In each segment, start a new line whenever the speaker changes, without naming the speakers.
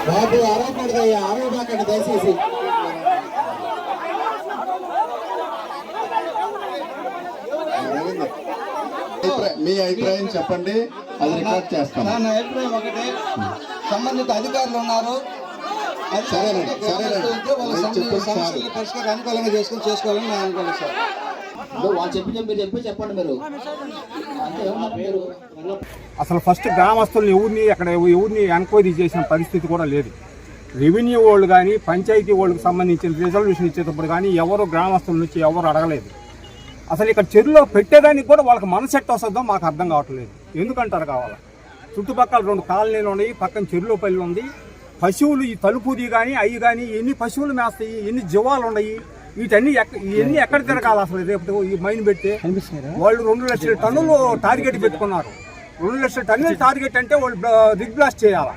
బాబు అరవకూడదయ్యా, అరవబాకండి దయచేసి.
మీ అభిప్రాయం చెప్పండి, అది రికార్డ్ చేస్తాం.
నా అభిప్రాయం ఒకటే, సంబంధిత అధికారులు ఉన్నారు, పరిష్కారం అనుకూలంగా చేసుకోవాలని నేను అనుకోలేదు సార్.
వాళ్ళు చెప్పండి మీరు.
అసలు ఫస్ట్ గ్రామస్తులను ఎవరిని ఎంక్వైరీ చేసిన పరిస్థితి కూడా లేదు. రెవెన్యూ వాళ్ళు కానీ పంచాయతీ వాళ్ళకి సంబంధించిన రిజల్యూషన్ ఇచ్చేటప్పుడు కానీ ఎవరు గ్రామస్తుల నుంచి ఎవరు అడగలేదు. అసలు ఇక్కడ చెరువులో పెట్టేదానికి కూడా వాళ్ళకి మనసు ఎట్ట వస్తుందో మాకు అర్థం కావట్లేదు. ఎందుకంటారు కావాలా? చుట్టుపక్కల 2 కాలనీలు ఉన్నాయి, పక్కన చెరువులో పల్లి ఉంది. పశువులు ఈ తలుపుది కానీ అవి కానీ ఎన్ని పశువులు మేస్తాయి, ఎన్ని జీవాలు ఉన్నాయి, ఇవన్నీ ఎక్కడ తిరగాలి అసలు? రేపు ఈ మైన్ పెడితే వాళ్ళు 2 లక్షల టన్నులు టార్గెట్ పెట్టుకున్నారు. 2 లక్షల టన్నుల టార్గెట్ అంటే వాళ్ళు రిగ్ బ్లాస్ట్ చేయాలా?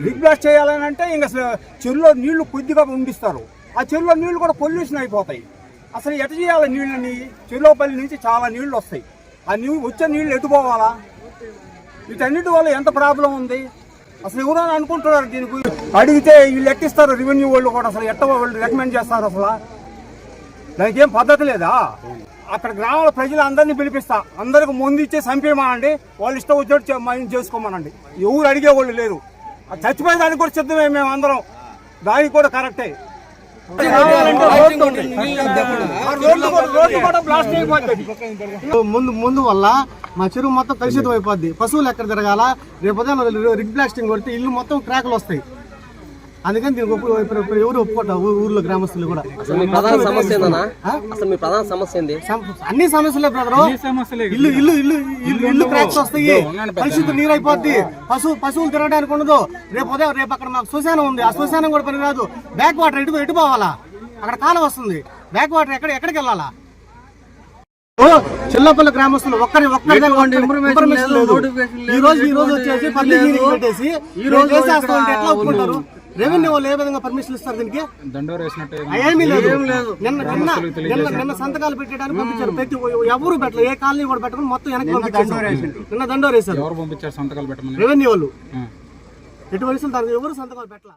రిగ్ బ్లాస్ట్ చేయాలని అంటే ఇంకా అసలు చెరువులో నీళ్లు కొద్దిగా ఉండిస్తారు. ఆ చెరువులో నీళ్లు కూడా పొల్యూషన్ అయిపోతాయి. అసలు ఎట చేయాలి నీళ్ళని? చెరువుపల్లి నుంచి చాలా నీళ్లు వస్తాయి. ఆ వచ్చే నీళ్లు ఎటుపోవాలా? వీటన్నిటి వల్ల ఎంత ప్రాబ్లం ఉంది అసలు? ఎవరైనా అనుకుంటున్నారు దీని గురించి? అడిగితే వీళ్ళు ఎట్టిస్తారు రెవెన్యూ వాళ్ళు కూడా? అసలు ఎట్ట వాళ్ళు రికమెండ్ చేస్తారు? అసలు దానికి ఏం పద్ధతి లేదా? అక్కడ గ్రామాల ప్రజలందరినీ పిలిపిస్తా, అందరికి ముందు ఇచ్చే చంపేయమనండి, వాళ్ళు ఇష్టం వచ్చేట్టు మైండ్ చేసుకోమనండి. ఎవరు అడిగేవాళ్ళు లేరు. చచ్చిపోయేదానికి కూడా సిద్ధమే మేము అందరం. దానికి కూడా కరెక్టే.
ముందు వల్ల మా చెరువు మొత్తం కలుషితం అయిపోద్ది. పశువులు ఎక్కడ తిరగాల? రేపు రిగ్ బ్లాస్టింగ్ కొడితే ఇల్లు మొత్తం క్రాకులు వస్తాయి. అందుకని దీనికి ఎవరు ఒప్పుకుంటారు ఊర్లో గ్రామస్తులు కూడా. అన్ని సమస్యలే బ్రదర్. ఇల్లు క్రాక్స్ వస్తాయి, కలుషిత నీరు అయిపోద్ది, పశువులు తిరగడానికి ఉండదు. రేపు అక్కడ మాకు శ్మశానం ఉంది, ఆ శ్మశానం కూడా పని రాదు. బ్యాక్ వాటర్ ఎటు పోవాలా? అక్కడ కాలం వస్తుంది, బ్యాక్ వాటర్ ఎక్కడికి వెళ్ళాలా? చిల్లపల్లి గ్రామస్తులు ఒక్కరి ఈ రోజు వచ్చేసి పబ్లిక్ పెట్టేసి ఈ రోజు ఎట్లా ఒప్పుకుంటారు? రెవెన్యూ వాళ్ళు ఏ విధంగా పర్మిషన్ ఇస్తారు దీనికి? ఏమీ లేదు. నిన్న సంతకాలు పెట్టడానికి పంపించారు. ప్రతి ఎవరు పెట్టలేదు, ఏ కాలనీ కూడా పెట్టకుండా మొత్తం వెనక్కి పంపించారు. నిన్న దండోరేశారు రెవెన్యూ వాళ్ళు. ఎటువంటి ఎవరు సంతకాలు పెట్టాల.